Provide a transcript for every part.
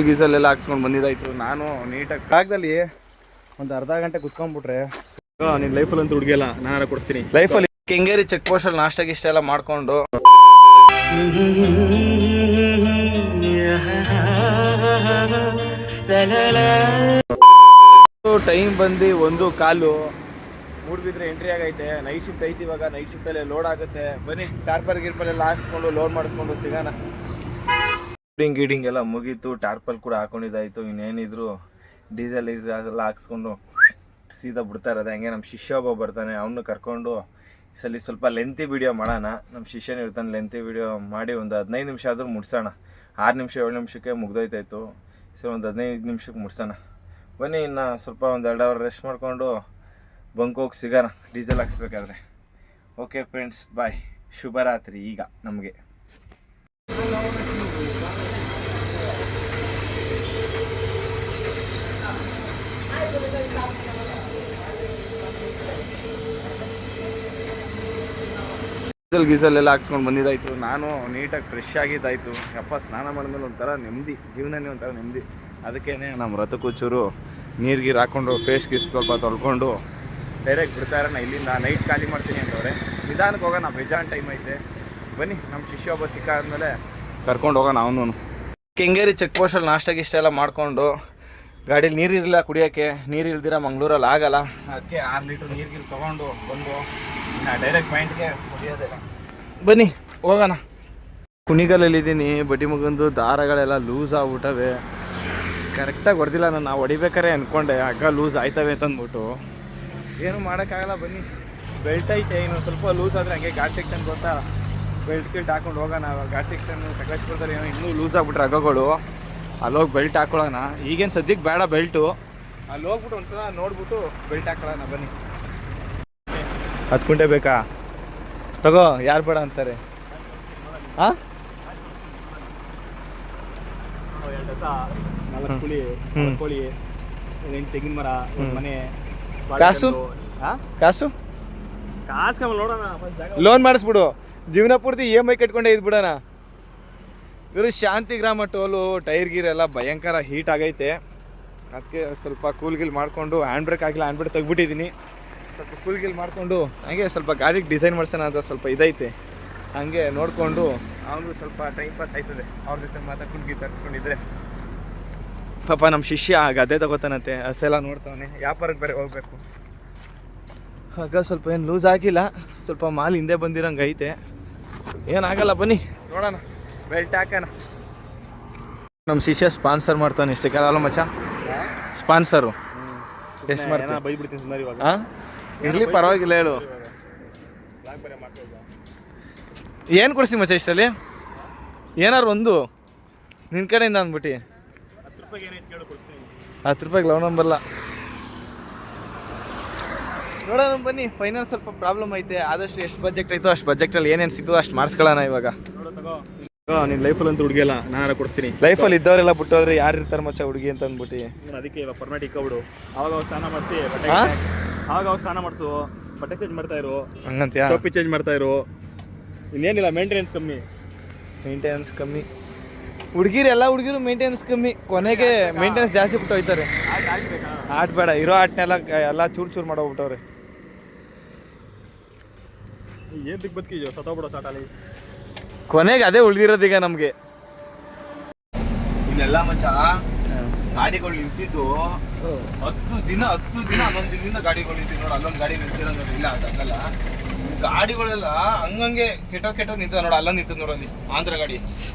ಗೀಸಲ್ ಎಲ್ಲ ಹಾಕ್ಸ್ಕೊಂಡು ಬಂದಿದ್ದಾಯ್ತು. ನಾನು ನೀಟಾಗಿ ಜಾಗದಲ್ಲಿ ಒಂದು ಅರ್ಧ ಗಂಟೆ ಕುತ್ಕೊಂಡ್ಬಿಟ್ರೆ ನಿನ್ನ ಲೈಫಲ್ಲಿ ಅಂತೂ ಹುಡುಗಿಯಲ್ಲ, ನಾನು ಕೊಡಿಸ್ತೀನಿ. ಲೈಫಲ್ಲಿ ಕೆಂಗೇರಿ ಚೆಕ್ ಪೋಸ್ಟಲ್ಲಿ ನಾಷ್ಟ ಗಿಷ್ಟ ಎಲ್ಲ ಮಾಡಿಕೊಂಡು ಟೈಮ್ ಬಂದು 1:15 ಮೂಡ್ಬಿದ್ರೆ ಎಂಟ್ರಿ ಆಗೈತೆ. ನೈಟ್ ಶಿಫ್ಟ್ ಐತಿ ಇವಾಗ. ನೈಟ್ ಶಿಫ್ಟಲ್ಲೇ ಲೋಡ್ ಆಗುತ್ತೆ. ಬನ್ನಿ ಟಾರ್ಪಲ್ ಗಿರ್ಪಲ್ ಹಾಕ್ಸ್ಕೊಂಡು ಲೋಡ್ ಮಾಡಿಸ್ಕೊಂಡು ಸಿಗೋಣ. ಗೀಡಿಂಗ್ ಎಲ್ಲ ಮುಗೀತು. ಟಾರ್ಪಲ್ ಕೂಡ ಹಾಕೊಂಡಿದ್ದಾಯ್ತು. ಇನ್ನೇನಿದ್ರು ಡೀಸೆಲ್ ಎಲ್ಲ ಹಾಕ್ಸ್ಕೊಂಡು ಸೀದಾ ಬಿಡ್ತಾ ಇರೋದು. ಹಂಗೆ ನಮ್ಮ ಶಿಷ್ಯ ಒಬ್ಬ ಬರ್ತಾನೆ, ಅವನು ಕರ್ಕೊಂಡು ಸ್ವಲ್ಪ ಲೆಂತಿ ವಿಡಿಯೋ ಮಾಡೋಣ. ನಮ್ಮ ಶಿಷ್ಯನ ಇರ್ತಾನೆ, ಲೆಂತಿ ವಿಡಿಯೋ ಮಾಡಿ ಒಂದು 15 ನಿಮಿಷ ಆದರೂ ಮುಡ್ಸೋಣ. 6 ನಿಮಿಷ 7 ನಿಮಿಷಕ್ಕೆ ಮುಗ್ದೋಯ್ತಾಯಿತು. ಒಂದು 15 ನಿಮಿಷಕ್ಕೆ ಮುಡ್ಸೋಣ. ಬನ್ನಿ, ಇನ್ನು ಸ್ವಲ್ಪ ಒಂದು 2 ಅವರ್ ರೆಸ್ಟ್ ಮಾಡಿಕೊಂಡು ಬಂಕ್ ಹೋಗಿ ಸಿಗೋಣ ಡೀಸೆಲ್ ಹಾಕ್ಸ್ಬೇಕಾದ್ರೆ. ಓಕೆ ಫ್ರೆಂಡ್ಸ್, ಬಾಯ್. ಶುಭರಾತ್ರಿ. ಈಗ ನಮಗೆ ಗೀಸಲ್ ಎಲ್ಲ ಹಾಕ್ಸ್ಕೊಂಡು ಬಂದಿದ್ದಾಯ್ತು. ನಾನು ನೀಟಾಗಿ ಫ್ರೆಶ್ ಆಗಿದ್ದಾಯಿತು. ಯಪ್ಪ, ಸ್ನಾನ ಮಾಡಿದ್ಮೇಲೆ ಒಂಥರ ನೆಮ್ಮದಿ, ಜೀವನನೇ ಒಂಥರ ನೆಮ್ಮದಿ. ಅದಕ್ಕೇ ನಮ್ಮ ರಥಕೂಚೂರು ನೀರು ಹಾಕ್ಕೊಂಡು ಫೇಸ್ ಗೀಸ್ ಸ್ವಲ್ಪ ತೊಳ್ಕೊಂಡು ಡೈರೆಕ್ಟ್ ಬಿಡ್ತಾರೆ. ಇಲ್ಲಿಂದ ನೈಟ್ ಖಾಲಿ ಮಾಡ್ತೀನಿ ಅಂತವ್ರೆ. ನಿಧಾನಕ್ಕೆ ಹೋಗೋಣ, ಬೇಜಾನ್ ಟೈಮ್ ಐತೆ. ಬನ್ನಿ, ನಮ್ಮ ಶಿಷ್ಯ ಒಬ್ಬ ಸಿಕ್ಕಾದ್ಮೇಲೆ ಕರ್ಕೊಂಡು ಹೋಗೋಣ ಅವನು. ಕೆಂಗೇರಿ ಚೆಕ್ ಪೋಸ್ಟಲ್ಲಿ ನಾಷ್ಟ ಗಿಷ್ಟ ಎಲ್ಲ ಮಾಡಿಕೊಂಡು ಗಾಡೀಲಿ ನೀರಿರಲಿಲ್ಲ ಕುಡಿಯೋಕ್ಕೆ. ನೀರು ಇಲ್ದಿರ ಮಂಗ್ಳೂರಲ್ಲಿ ಆಗಲ್ಲ. ಅದಕ್ಕೆ 6 ಲೀಟ್ರ್ ನೀರು ತೊಗೊಂಡು ಬಂದು ಡೈರೆಕ್ಟ್ ಪಾಯಿಂಟ್ಗೆ ಕುಡಿಯೋದೇ. ಬನ್ನಿ ಹೋಗೋಣ. ಕುಣಿಗಲಲ್ಲಿದ್ದೀನಿ. ಬಡ್ಡಿ ಮಗಂದು ದಾರಗಳೆಲ್ಲ ಲೂಸ್ ಆಗ್ಬಿಟ್ಟವೆ. ಕರೆಕ್ಟಾಗಿ ಹೊಡೆದಿಲ್ಲ ನಾನು. ಹೊಡಿಬೇಕಾರೆ ಅಂದ್ಕೊಂಡೆ ಹಗ್ಗ ಲೂಸ್ ಆಯ್ತವೆ ಅಂತಂದ್ಬಿಟ್ಟು. ಏನು ಮಾಡೋಕ್ಕಾಗಲ್ಲ. ಬನ್ನಿ, ಬೆಲ್ಟ್ ಐತೆ. ಇನ್ನೊಂದು ಸ್ವಲ್ಪ ಲೂಸ್ ಆದರೆ ಹಂಗೆ ಘಾಟ್ ಸೆಕ್ಷನ್ ಗೊತ್ತಾ, ಬೆಲ್ಟ್ ಹಾಕೊಂಡು ಹೋಗೋಣ. ಘಾಟ್ ಸೆಕ್ಷನ್ ಸಕಲೇಶ್ಪುರದಲ್ಲಿ ಏನೋ ಇನ್ನೂ ಲೂಸ್ ಆಗ್ಬಿಟ್ರೆ ಹಗ್ಗಗಳು. ಅಲ್ಲೋಗಿ ಬೆಲ್ಟ್ ಹಾಕೊಳ್ಳೋಣ. ಈಗೇನು ಸದ್ಯಕ್ಕೆ ಬೇಡ ಬೆಲ್ಟು. ಅಲ್ಲಿ ಹೋಗ್ಬಿಟ್ಟು ಒಂದ್ಸಲ ನೋಡ್ಬಿಟ್ಟು ಬೆಲ್ಟ್ ಹಾಕೊಳ್ಳೋಣ. ಬನ್ನಿ. 10 ಕುಂಟೆ ಬೇಕಾ? ತಗೋ, ಯಾರು ಬೇಡ ಅಂತಾರೆ? ಹಾಂ, 4 ಕುಳಿ, ಕೋಳಿ, ತೆಂಗಿನ ಮರ, ಮನೆ. ಕಾಸು ಕಾಸು ನೋಡೋಣ. ಲೋನ್ ಮಾಡಿಸ್ಬಿಡು. ಜೀವನ ಪೂರ್ತಿ EMI ಕಟ್ಕೊಂಡೇ ಇದ್ಬಿಡೋಣ. ಇವರು ಶಾಂತಿಗ್ರಾಮ ಟೋಲು. ಟೈರ್ ಗೀರ್ ಎಲ್ಲ ಭಯಂಕರ ಹೀಟ್ ಆಗೈತೆ. ಅದಕ್ಕೆ ಸ್ವಲ್ಪ ಕೂಲ್ ಗಿಲ್ ಮಾಡಿಕೊಂಡು, ಹ್ಯಾಂಡ್ ಬ್ರೇಕ್ ಆಗಿಲ್ಲ, ಹ್ಯಾಂಡ್ ಬ್ರೇಕ್ ತೆಗ್ಬಿಟ್ಟಿದ್ದೀನಿ. ಸ್ವಲ್ಪ ಕೂಲ್ ಗಿಲ್ ಮಾಡಿಕೊಂಡು ಹಾಗೆ ಸ್ವಲ್ಪ ಗಾಡಿಗೆ ಡಿಸೈನ್ ಮಾಡ್ಸೋಣ ಅಂತ ಸ್ವಲ್ಪ ಇದೈತೆ. ಹಾಗೆ ನೋಡಿಕೊಂಡು ಅವನಿಗೂ ಸ್ವಲ್ಪ ಟೈಮ್ ಪಾಸ್ ಆಯ್ತದೆ. ಅವ್ರ ಜೊತೆ ಮಾತಾಡ್ಕೊಂಡು ತರ್ಕೊಂಡಿದ್ರೆ. ಪಾಪ ನಮ್ಮ ಶಿಷ್ಯ ಗದ್ದೆ ತಗೋತಾನಂತೆ, ಹಸೆಲ್ಲ ನೋಡ್ತಾವನೆ. ವ್ಯಾಪಾರಕ್ಕೆ ಬೇರೆ ಹೋಗಬೇಕು. ಆಗ ಸ್ವಲ್ಪ ಏನು ಲೂಸ್ ಆಗಿಲ್ಲ. ಸ್ವಲ್ಪ ಮಾಲ್ ಹಿಂದೆ ಬಂದಿರೋಂಗೆ ಐತೆ. ಏನಾಗಲ್ಲ, ಬನ್ನಿ ನೋಡೋಣ. ಬೆಲ್ಟ್ ಹಾಕೋಣ. ನಮ್ಮ ಶಿಷ್ಯ ಸ್ಪಾನ್ಸರ್ ಮಾಡ್ತಾನೆ. ಇಷ್ಟೇ ಕಾಲ ಮಚ್ಚ ಸ್ಪಾನ್ಸರು ಎಷ್ಟು ಮಾಡ್ತಾನೆ? ಬೈದ್ಬಿಡ್ತೀನಿ ಸುಮಾರು ಇವಾಗ. ಹಾಂ, ಇರಲಿ, ಪರವಾಗಿಲ್ಲ, ಹೇಳು. ಏನು ಕೊಡಿಸಿ ಮಚ್ಚ ಇಷ್ಟರಲ್ಲಿ? ಏನಾರು ಒಂದು ನಿನ್ನ ಕಡೆಯಿಂದ ಅಂದ್ಬಿಟ್ಟು 10 ರೂಪಾಯಿಗೆ ಲವ್ ನಂಬರ್ಲ್ಲ. ನೋಡೋಣ ಬನ್ನಿ. ಫೈನಲ್ ಸ್ವಲ್ಪ ಪ್ರಾಬ್ಲಮ್ ಐತೆ. ಆದಷ್ಟು ಎಷ್ಟು ಬಜೆಟ್ ಐತೋ ಅಷ್ಟು ಬಜೆಟಲ್ಲಿ ಏನೇನು ಸಿಗ್ತದೋ ಅಷ್ಟು ಮಾಡಿಸ್ಕೊಳ್ಳೋಣ ಇವಾಗ. ನಿನ್ನ ಲೈಫಲ್ಲಿ ಅಂತೂ ಹುಡುಗಿಯಲ್ಲ, ನಾನು ಕೊಡಿಸ್ತೀನಿ. ಲೈಫಲ್ಲಿ ಇದ್ದವರೆಲ್ಲ ಬಿಟ್ಟೋದ್ರೆ ಯಾರು ಇರ್ತಾರೆ ಮಚ್ಚ ಹುಡುಗಿ ಅಂತ ಅಂದ್ಬಿಟ್ಟು. ಅದಕ್ಕೆ ಇವಾಗ ಪರ್ಮನೆಂಟ್ ಇಕ್ಕೊಬಿಡು. ಅವಾಗ ಸ್ನಾನ ಮಾಡಿಸಿ, ಅವಾಗ ಸ್ನಾನ ಮಾಡಿಸು, ಬಟ್ಟೆ ಚೇಂಜ್ ಮಾಡ್ತಾ ಇರು. ಹಂಗಂತ್ಯಾ? ಟೋಪಿ ಚೇಂಜ್ ಮಾಡ್ತಾ ಇರು. ಇನ್ನೇನಿಲ್ಲ, ಮೇಂಟೆನೆನ್ಸ್ ಕಮ್ಮಿ. ಹುಡುಗಿರು ಮೇಂಟೆನೆನ್ಸ್ ಕಮ್ಮಿ. ಕೊನೆಗೆ ಮೇಂಟೆನೆನ್ಸ್ ಜಾಸ್ತಿ ಬಿಟ್ಟು ಹೋಯ್ತಾರೆ. ಆಟ ಬೇಡ, ಇರೋ ಆಟನೆಲ್ಲ ಎಲ್ಲ ಚೂರು ಮಾಡೋಗ್ಬಿಟ್ಟವ್ರೆ. ಏನು ದಿಕ್ ಬದುಕಿದ್ಯೋ, ಸತ್ತೋಗ್ಬಿಡೋ ಸಾಟಲ್ಲಿ. ಕೊನೆಗೆ ಅದೇ ಉಳಿದಿರೋದೀಗ ನಮಗೆ. ಇಲ್ಲೆಲ್ಲ ಮಚ್ಚ ಗಾಡಿಗಳು ನಿಂತಿದ್ದು 10 ದಿನ 11 ದಿನದಿಂದ ಗಾಡಿಗಳು ನಿಂತಿದ್ದು. ನೋಡಿ, ಅಲ್ಲೊಂದು ಗಾಡಿ ನಿಂತಿರೋ ನೋಡಿ. ಇಲ್ಲ, ಅದಲ್ಲ, ಗಾಡಿಗಳೆಲ್ಲ ಹಂಗಂಗೆ ಕೆಟ್ಟೋ ನಿಂತ ನೋಡಿ. ಅಲ್ಲೊಂದು ನಿಂತದ ನೋಡಿ, ಅಲ್ಲಿ ಆಂಧ್ರ ಗಾಡಿ.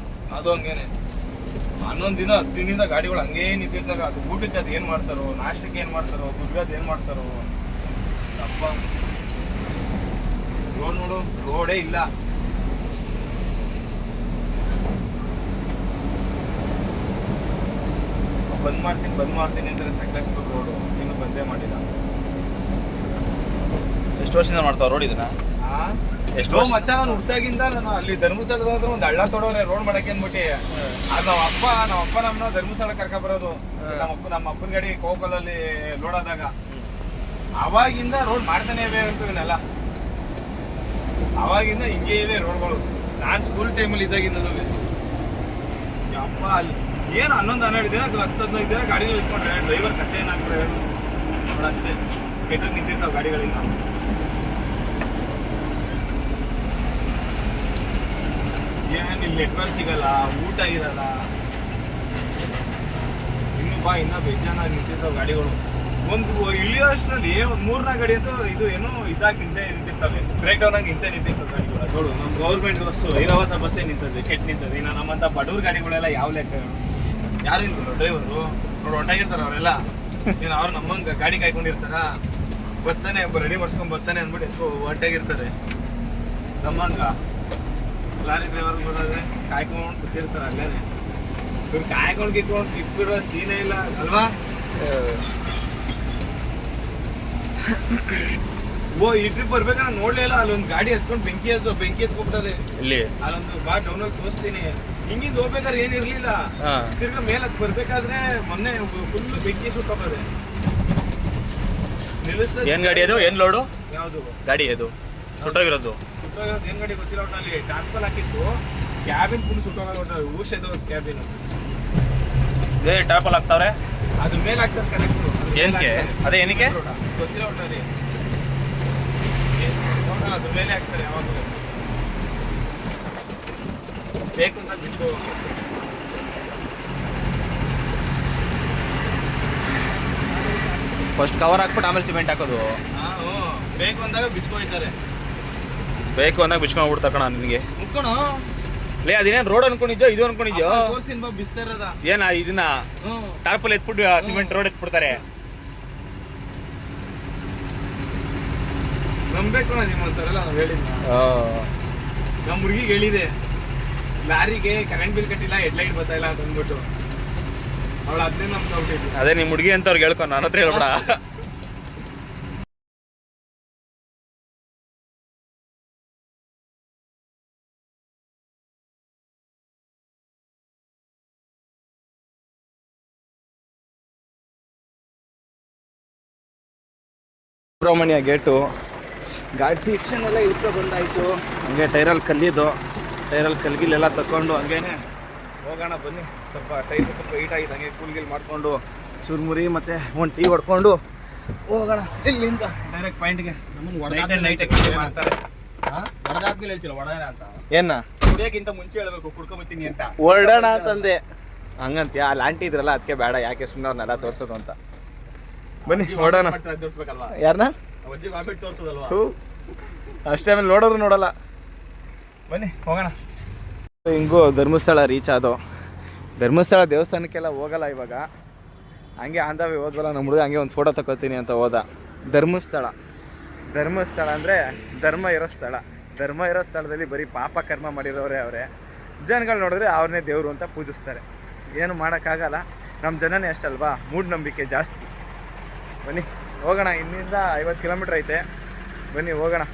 ಅದು ಹಂಗೇನೆ 11 ದಿನ 10 ದಿನದಿಂದ ಗಾಡಿಗಳು ಹಂಗೇ ನಿಂತಿರ್ತಾರೆ. ಅದು ಊಟಕ್ಕೆ ಅದು ಏನು ಮಾಡ್ತಾರೋ, ನಾಷ್ಟಕ್ಕೆ ಏನು ಮಾಡ್ತಾರೋ, ದುಡ್ಗದು ಏನು ಮಾಡ್ತಾರೋ. ಅಪ್ಪ, ರೋಡ್ ನೋಡು, ರೋಡೇ ಇಲ್ಲ. ಬಂದ್ ಮಾಡ್ತೀನಿ ಅಂದರೆ ಸಕಲೇಶ್ಪುರ ರೋಡು ಇನ್ನೂ ಬಂದೇ ಮಾಡಿಲ್ಲ. ಎಷ್ಟು ವರ್ಷದಿಂದ ಮಾಡ್ತಾವ ರೋಡ್ ಇದನ್ನ? ಎಷ್ಟೋ ಮಚ್ಚ, ನಾನು ಹುಟ್ಟಾಗಿಂದ ನಾನು ಅಲ್ಲಿ ಧರ್ಮಸ್ಥಳದ ಒಂದು ಹಳ್ಳ ತೊಡೋರೆ ರೋಡ್ ಮಾಡಕ್ಕೆ ಅಂದ್ಬಿಟ್ಟು. ಅದು ನಮ್ಮ ಅಪ್ಪ ನಮ್ಮನ್ನ ಧರ್ಮಸ್ಥಳ ಕರ್ಕೊಬರೋದು. ನಮ್ಮ ಅಪ್ಪನ ಗಾಡಿ ಕೋಕಲಲ್ಲಿ ಲೋಡ್ ಆದಾಗ ಅವಾಗಿಂದ ರೋಡ್ ಮಾಡ್ತಾನೆ ಇವೆ ಇವನ್ನೆಲ್ಲ. ಅವಾಗಿಂದ ಹಿಂಗೆ ಇವೆ ರೋಡ್ಗಳು. ನಾನು ಸ್ಕೂಲ್ ಟೈಮಲ್ಲಿ ಇದ್ದಾಗಿಂದ ಅಪ್ಪ ಅಲ್ಲಿ ಏನು 11-12 ದಿನ 10-15 ದಿನ ಗಾಡಿ ನಿಲ್ಸ್ಕೊಂಡ್ರೆ ಡ್ರೈವರ್ ಕಟ್ಟೆ ಏನಾಗ್ತಾರೆ ನೋಡಷ್ಟೇ ಕೆಟ್ಟಕ್ಕೆ ನಿಂತಿರ್ತಾವೆ ಗಾಡಿಗಳಿಂದ. ಏನು ಇಲ್ಲಿ ನೆಟ್ವರ್ಕ್ ಸಿಗಲ್ಲ, ಊಟ ಇರಲ್ಲ, ಇನ್ನು ಬೇಜಾನಾಗಿ ನಿಂತಿರ್ತಾವೆ ಗಾಡಿಗಳು. ಒಂದು ಇಳಿಯೋಷ್ಟರಲ್ಲಿ ಒಂದು 3-4 ಗಾಡಿ ಅಂತೂ ಇದು ಏನೋ ಇದಾಗಿ ನಿಂತಿರ್ತವೆ, ಬ್ರೇಕ್ ಡೌನ್ ಆಗಿ ನಿಂತಿರ್ತವೆ ಗಾಡಿಗಳು. ನೋಡು ನಮ್ಮ ಗೌರ್ಮೆಂಟ್ ಬಸ್ಸು ಐರಾವತ ಬಸ್ಸೇ ನಿಂತದೆ, ಕೆಟ್ಟ ನಿಂತದೆ. ಇನ್ನು ನಮ್ಮಂಥ ಬಡವ್ರ ಗಾಡಿಗಳೆಲ್ಲ ಯಾವ ಲೆಕ್ಕ? ಯಾರು ನಿಂತರು ಡ್ರೈವರು? ನೋಡಿ ಹೊಂಟಾಗಿರ್ತಾರೆ ಅವರೆಲ್ಲ. ಏನು ಅವ್ರು ನಮ್ಮಂಗೆ ಗಾಡಿ ಕಾಯ್ಕೊಂಡಿರ್ತಾರ? ಬರ್ತಾನೆ ರೆಡಿ ಮಾಡ್ಸ್ಕೊಂಡು ಬರ್ತಾನೆ ಅಂದ್ಬಿಟ್ಟು ಎತ್ಕೊ ಹೊಂಟಾಗಿರ್ತಾರೆ. ನಮ್ಮಂಗ ಲಾರಿ ಡ್ರೈವರ್ ಬರೋದ್ರೆ ಕಾಯ್ಕೊಂಡು ಕೂತಿರ್ತಾರೆ ಅಲ್ಲೇನೆ. ಇವ್ರು ಕಾಯ್ಕೊಂಡು ಕಿತ್ಬಿಡೋ ಸೀನೇ ಇಲ್ಲ ಅಲ್ವಾ? ಓ ಈ ಟ್ರಿಪ್ ಬರ್ಬೇಕಾದ್ರೆ ನೋಡ್ಲೇ ಇಲ್ಲ, ಅಲ್ಲೊಂದು ಗಾಡಿ ಎತ್ಕೊಂಡು ಬೆಂಕಿ ಎತ್ಕೊಬಿಟ್ಟದೆ. ಇಲ್ಲಿ ಅಲ್ಲೊಂದು ಬಾ ಡೌನ್ ತೋರಿಸ್ತೀನಿ. ಹಿಂಗಿಂದ ಹೋಗ್ಬೇಕಾದ್ರೆ ಏನಿರ್ಲಿಲ್ಲ, ತಿರ್ಗಾ ಮೇಲೆ ಬರ್ಬೇಕಾದ್ರೆ ಮೊನ್ನೆ ಫುಲ್ ಬೆಂಕಿ ಸುಟ್ಟೋಗದೆ. ಏನ್ ಗಾಡಿ ಅದು? ಏನ್ ಲೋಡು? ಯಾವ್ದು ಗಾಡಿ ಅದು ಸುಟ್ಟೋಗಿರೋದು? ಏನ್ ಗಾಡಿ ಗೊತ್ತಿಲ್ಲ. ಒಟ್ಟಲ್ಲಿ ಟ್ರಾನ್ಸ್ಫರ್ ಹಾಕಿತ್ತು, ಕ್ಯಾಬಿನ್ ಫುಲ್ ಸುಟ್ಟೋಗೋದು. ಊಷದ ಕ್ಯಾಬಿನ್ ಟಾಪಲ್ ಹಾಕ್ತಾವ್ರೆ, ಅದ್ರ ಮೇಲೆ ಹಾಕ್ತಾರೆ ಕನೆಕ್ಟ್ರು. ಏನಕ್ಕೆ? ಅದೇ ಏನಕ್ಕೆ ಗೊತ್ತಿಲ್ಲ. ಒಟ್ಟಲ್ಲಿ ಅದ್ರ ಮೇಲೆ ಹಾಕ್ತಾರೆ ಯಾವಾಗಲೂ. ಬೇಕು ಅಂತ ಬಿಟ್ಟು ಫಸ್ಟ್ ಕವರ್ ಹಾಕ್ಬಿಟ್ಟು ಆಮೇಲೆ ಸಿಮೆಂಟ್ ಹಾಕೋದು. ಬೇಕು ಅಂದಾಗ ಬಿಚ್ಕೊಯ್ತಾರೆ. ಬೇಕು ಅಂದಾಗ ಬಿಚ್ಕೊಂಡ್ಬಿಡ್ತಾ ಕಣ ನಿನಗೆ. ಮುಟ್ಕೊಣ ಲೇ ಅದೇನೇನು ರೋಡ್ ಅನ್ಕೊಂಡಿದ್ಯೋ ಇದು ಅನ್ಕೊಂಡಿದ್ಯೋ? ಬಿಸ್ತಾ ಇರೋದ ಏನ ಇದನ್ನ ಟಾರ್ಪಲ್ ಎತ್ಬಿಟ್ಟು ಸಿಮೆಂಟ್ ರೋಡ್ ಎತ್ಬಿಡ್ತಾರೆ. ನಂಬೇಕು ನಿಮ್ಮಂತಾರಲ್ಲ ನಾವು ಹೇಳಿದ್ನ. ನಮ್ಮ ಹುಡುಗಿಗೆ ಹೇಳಿದೆ, ಲಾರಿಗೆ ಕರೆಂಟ್ ಬಿಲ್ ಕಟ್ಟಿಲ್ಲ, ಹೆಡ್ಲೈಟ್ ಬರ್ತಾ ಇಲ್ಲ ಅಂತ ಅಂದ್ಬಿಟ್ಟು. ಅವಳು ಅದನ್ನೇ ನಮ್ಗೆ ಔಟಿದ್ವಿ. ಅದೇ ನಿಮ್ಮ ಹುಡುಗಿ ಅಂತ ಅವ್ರಿಗೆ ಹೇಳ್ಕೊಂಡು ನನ್ನ ಹತ್ರ ಹೇಳ್ಬೇಡ. ಸುಬ್ರಹ್ಮಣ್ಯ ಗೇಟು ಗಾಡಿ ಸೆಕ್ಷನ್ ಎಲ್ಲ ಇಳ್ಕೊ ಬಂದಾಯಿತು. ಹಂಗೆ ಟೈರಲ್ಲಿ ಕಲ್ಗಿಲೆಲ್ಲ ತಗೊಂಡು ಹಂಗೇನೆ ಹೋಗೋಣ ಬನ್ನಿ. ಸ್ವಲ್ಪ ಟೈರ್ ಸ್ವಲ್ಪ ಹೀಟಾಗಿದೆ, ಹಂಗೆ ಕೂಲ್ಗಿಲ್ ಮಾಡಿಕೊಂಡು ಚುರುಮುರಿ ಮತ್ತು ಒಂದು ಟೀ ಹೊಡ್ಕೊಂಡು ಹೋಗೋಣ ಇಲ್ಲಿಂದ ಡೈರೆಕ್ಟ್ ಪಾಯಿಂಟ್ಗೆ. ಹೊಡೆದಾದ್ಮೇಲೆ ಹೇಳ್ತಿಲ್ಲ ಹೊಡೆಯೋಣ ಅಂತ. ಏನ ಕುಡಿಯೋಕ್ಕಿಂತ ಮುಂಚೆ ಹೇಳ್ಬೇಕು ಕುಡ್ಕೊಂಬತ್ತೀನಿ ಅಂತ. ಹೊರಡೋಣ ಅಂತಂದೆ. ಹಂಗಂತೀಯ? ಅಲ್ಲಿ ಆಂಟಿ ಇದ್ರಲ್ಲ ಅದಕ್ಕೆ ಬೇಡ, ಯಾಕೆ ಸುಮ್ಮನೆ ಅವ್ರನ್ನೆಲ್ಲ ತೋರಿಸೋದು ಅಂತ. ಬನ್ನಿ ಹೊರಡೋಣ. ತೋರಿಸ್ಬೇಕಲ್ವಾ ಯಾರನ್ನ? ಅಜ್ಜಿ ವಾಮಿಟ್ ತೋರಿಸೋದಲ್ವಾ? ಅಷ್ಟೇ ಆಮೇಲೆ ನೋಡೋರು ನೋಡಲ್ಲ. ಬನ್ನಿ ಹೋಗೋಣ. ಹಿಂಗೂ ಧರ್ಮಸ್ಥಳ ರೀಚ್ ಆದೋ. ಧರ್ಮಸ್ಥಳ ದೇವಸ್ಥಾನಕ್ಕೆಲ್ಲ ಹೋಗಲ್ಲ ಇವಾಗ, ಹಂಗೆ ಆಂಧವೇ ಹೋದ್ವಲ್ಲ ನಮ್ಮ ಹುಡುಗ, ಹಂಗೆ ಒಂದು ಫೋಟೋ ತಗೋತೀನಿ ಅಂತ ಹೋದ. ಧರ್ಮಸ್ಥಳ ಅಂದರೆ ಧರ್ಮ ಇರೋ ಸ್ಥಳ. ಧರ್ಮ ಇರೋ ಸ್ಥಳದಲ್ಲಿ ಬರೀ ಪಾಪ ಕರ್ಮ ಮಾಡಿರೋರೇ ಅವರೇ. ಜನಗಳು ನೋಡಿದ್ರೆ ಅವ್ರನ್ನೇ ದೇವರು ಅಂತ ಪೂಜಿಸ್ತಾರೆ. ಏನು ಮಾಡೋಕ್ಕಾಗಲ್ಲ, ನಮ್ಮ ಜನನೇ ಅಷ್ಟಲ್ವಾ, ಮೂಢನಂಬಿಕೆ ಜಾಸ್ತಿ. ಬನ್ನಿ ಹೋಗೋಣ. ಇಲ್ಲಿಂದ 50 ಕಿಲೋಮೀಟ್ರ್ ಐತೆ. ಬನ್ನಿ ಹೋಗೋಣ.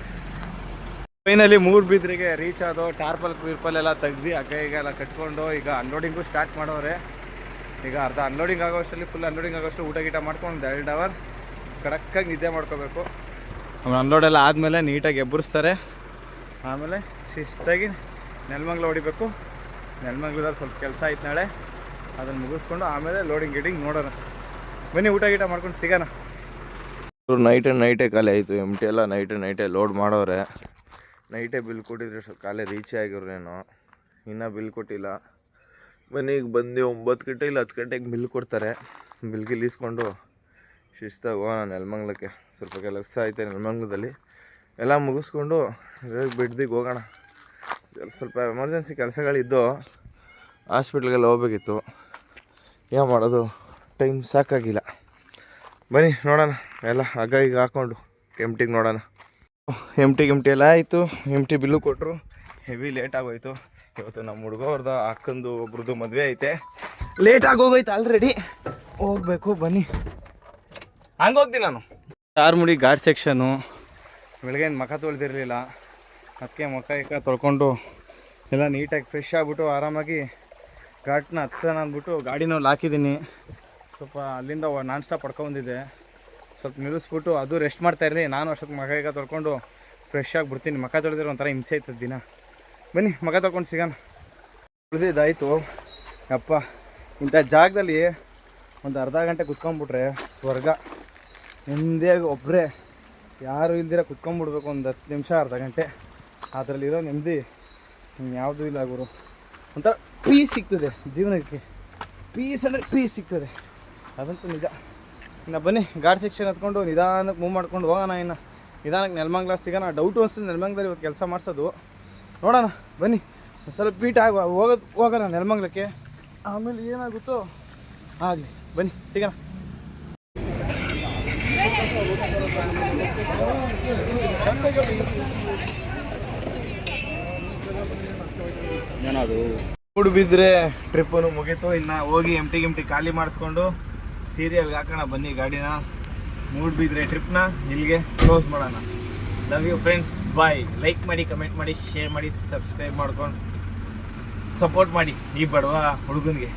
ಟ್ರೈನಲ್ಲಿ ಮೂಡುಬಿದ್ರೆಗೆ ರೀಚ್ ಆದೋ. ಟಾರ್ಪಲ್ ಎಲ್ಲ ತೆಗ್ದು ಹಗ್ಗ ಎಲ್ಲ ಕಟ್ಕೊಂಡು ಈಗ ಅನ್ಲೋಡಿಂಗು ಸ್ಟಾರ್ಟ್ ಮಾಡೋರೆ. ಈಗ ಅರ್ಧ ಅನ್ಲೋಡಿಂಗ್ ಆಗೋಷ್ಟರಲ್ಲಿ ಫುಲ್ ಅನ್ಲೋಡಿಂಗ್ ಆಗೋಷ್ಟು ಊಟ ಗೀಟ ಮಾಡ್ಕೊಂಡು 2 ಅವರ್ ಕಡಕ್ಕಾಗಿ ನಿದ್ದೆ ಮಾಡ್ಕೋಬೇಕು. ಆಮೇಲೆ ಅನ್ಲೋಡ್ ಎಲ್ಲ ಆದಮೇಲೆ ನೀಟಾಗಿ ಎಬ್ಬರಿಸ್ತಾರೆ. ಆಮೇಲೆ ಶಿಸ್ತಾಗಿ ನೆಲಮಂಗ್ಲ ಹೊಡಿಬೇಕು. ನೆಲಮಂಗ್ಲದಲ್ಲಿ ಸ್ವಲ್ಪ ಕೆಲಸ ಆಯ್ತು ನಾಳೆ, ಅದನ್ನು ಮುಗಿಸ್ಕೊಂಡು ಆಮೇಲೆ ಲೋಡಿಂಗ್ ಗಿಡಿಂಗ್ ನೋಡೋಣ. ಬನ್ನಿ ಊಟ ಗೀಟ ಮಾಡ್ಕೊಂಡು ಸಿಗೋಣ. ನೈಟೇ ಖಾಲಿ ಆಯಿತು. MT ಎಲ್ಲ ನೈಟೇ ಲೋಡ್ ಮಾಡೋರೆ. ನೈಟೇ ಬಿಲ್ ಕೊಟ್ಟಿದ್ರೆ ಸ್ವಲ್ಪ ಕಾಲೇ ರೀಚೇ ಆಗಿರೋನೇನೋ, ಇನ್ನೂ ಬಿಲ್ ಕೊಟ್ಟಿಲ್ಲ. ಬನ್ನಿ ಈಗ ಬಂದು 9 ಗಂಟೆ ಇಲ್ಲ 10 ಗಂಟೆಗೆ ಬಿಲ್ ಕೊಡ್ತಾರೆ. ಬಿಲ್ಗಿಲ್ ಇಸ್ಕೊಂಡು ಶಿಸ್ತಾಗಿ ಹೋಗೋಣ ನೆಲಮಂಗ್ಲಕ್ಕೆ. ಸ್ವಲ್ಪ ಕೆಲಸ ಐತೆ ನೆಲಮಂಗ್ಲದಲ್ಲಿ, ಎಲ್ಲ ಮುಗಿಸ್ಕೊಂಡು ಬಿಡ್ದಿಗೆ ಹೋಗೋಣ. ಸ್ವಲ್ಪ ಎಮರ್ಜೆನ್ಸಿ ಕೆಲಸಗಳಿದ್ದು ಹಾಸ್ಪಿಟ್ಲಿಗೆಲ್ಲ ಹೋಗ್ಬೇಕಿತ್ತು. ಏನು ಮಾಡೋದು, ಟೈಮ್ ಸಾಕಾಗಿಲ್ಲ. ಬನ್ನಿ ನೋಡೋಣ. ಎಲ್ಲ ಹಗ್ಗ ಈಗ ಹಾಕ್ಕೊಂಡು MTಗೆ ನೋಡೋಣ. MT ಎಲ್ಲ ಆಯಿತು. MT ಬಿಲ್ಲು ಕೊಟ್ಟರು. ಹೆವಿ ಲೇಟ್ ಆಗೋಯ್ತು ಇವತ್ತು. ನಮ್ಮ ಹುಡುಗವ್ರದ್ದು ಅಕ್ಕಂದು ಒಬ್ರದ್ದು ಮದುವೆ ಐತೆ. ಲೇಟ್ ಆಗೋಗೈತೆ ಆಲ್ರೆಡಿ, ಹೋಗ್ಬೇಕು. ಬನ್ನಿ ಹಂಗೆ ಹೋಗ್ತೀನಿ ನಾನು. ಚಾರ್ಮುಡಿ ಘಾಟ್ ಸೆಕ್ಷನು. ಬೆಳಗ್ಗೆ ಮುಖ ತೊಳೆದಿರಲಿಲ್ಲ, ಅದಕ್ಕೆ ಮುಖ ತೊಳ್ಕೊಂಡು ಎಲ್ಲ ನೀಟಾಗಿ ಫ್ರೆಶ್ ಆಗಿಬಿಟ್ಟು ಆರಾಮಾಗಿ ಘಾಟ್ನ ಹತ್ಸೋಣ ಅಂದ್ಬಿಟ್ಟು ಗಾಡಿನಲ್ಲಿ ಹಾಕಿದ್ದೀನಿ. ಸ್ವಲ್ಪ ಅಲ್ಲಿಂದ ನಾನ್ ಸ್ಟಾಪ್ ಪಡ್ಕೊಂಬಂದಿದ್ದೆ. ಸ್ವಲ್ಪ ನಿಲ್ಲಿಸ್ಬಿಟ್ಟು ಅದು ರೆಸ್ಟ್ ಮಾಡ್ತಾಯಿರಲಿ. ನಾನು ಅಷ್ಟೊತ್ತು ಮುಖ ತೊಳ್ಕೊಂಡು ಫ್ರೆಶ್ ಆಗಿ ಬಿಡ್ತೀನಿ. ಮುಖ ತೊಳೆದಿರೋ ಒಂಥರ ಹಿಂಸೆ ಆಯ್ತದ ದಿನ. ಬನ್ನಿ ಮುಖ ತೊಳ್ಕೊಂಡು ಸಿಗೋಣ. ಉಳಿದಿದ್ದಾಯಿತು. ಅಪ್ಪ ಇಂಥ ಜಾಗದಲ್ಲಿ ಒಂದು ಅರ್ಧ ಗಂಟೆ ಕುತ್ಕೊಂಡ್ಬಿಟ್ರೆ ಸ್ವರ್ಗ. ನೆಮ್ಮದಿಯಾಗಿ ಒಬ್ಬರೇ ಯಾರು ಇಲ್ದಿರ ಕುತ್ಕೊಂಡ್ಬಿಡ್ಬೇಕು ಒಂದು 10 ನಿಮಿಷ ಅರ್ಧ ಗಂಟೆ. ಅದರಲ್ಲಿರೋ ನೆಮ್ಮದಿ ಯಾವುದೂ ಇಲ್ಲ ಗುರು. ಒಂಥರ ಪೀಸ್ ಸಿಗ್ತದೆ ಜೀವನಕ್ಕೆ. ಪೀಸ್ ಅಂದರೆ ಪೀಸ್ ಸಿಗ್ತದೆ, ಅದಂತೂ ನಿಜ. ಇನ್ನು ಬನ್ನಿ ಗಾರ್ಡ್ ಸೆಕ್ಷನ್ ಹತ್ಕೊಂಡು ನಿಧಾನಕ್ಕೆ ಮೂವ್ ಮಾಡ್ಕೊಂಡು ಹೋಗೋಣ. ಇನ್ನು ನಿಧಾನಕ್ಕೆ ನೆಲಮಂಗ್ಲ ಸಿಗೋಣ. ಡೌಟು ಅನಿಸ್ತದೆ ನೆಲಮಂಗ್ಲದಲ್ಲಿ ಇವತ್ತು ಕೆಲಸ ಮಾಡಿಸೋದು. ನೋಡೋಣ ಬನ್ನಿ, ಸ್ವಲ್ಪ ಬೀಟ್ ಹೋಗೋಣ ನೆಲಮಂಗ್ಲಕ್ಕೆ. ಆಮೇಲೆ ಏನಾಗುತ್ತೋ ಆಗಲಿ, ಬನ್ನಿ ಸಿಗೋಣ. ಏನದು ಮೂಡು ಬಿದ್ದರೆ ಟ್ರಿಪ್ಪನ್ನು ಮುಗೀತು. ಇನ್ನು ಹೋಗಿ ಎಂಟಿ ಖಾಲಿ ಮಾಡಿಸ್ಕೊಂಡು ಸೀರಿಯಲ್ಗೆ ಹಾಕೋಣ ಬನ್ನಿ ಗಾಡಿನ. ಮೂಡ್ ಬಿದ್ದರೆ ಟ್ರಿಪ್ನ ಇಲ್ಲಿಗೆ ಕ್ಲೋಸ್ ಮಾಡೋಣ. Love you friends, bye. Like ಮಾಡಿ, ಕಮೆಂಟ್ ಮಾಡಿ, ಶೇರ್ ಮಾಡಿ, ಸಬ್ಸ್ಕ್ರೈಬ್ ಮಾಡ್ಕೊಂಡು ಸಪೋರ್ಟ್ ಮಾಡಿ ಈ ಬಡವ ಹುಡುಗನಿಗೆ.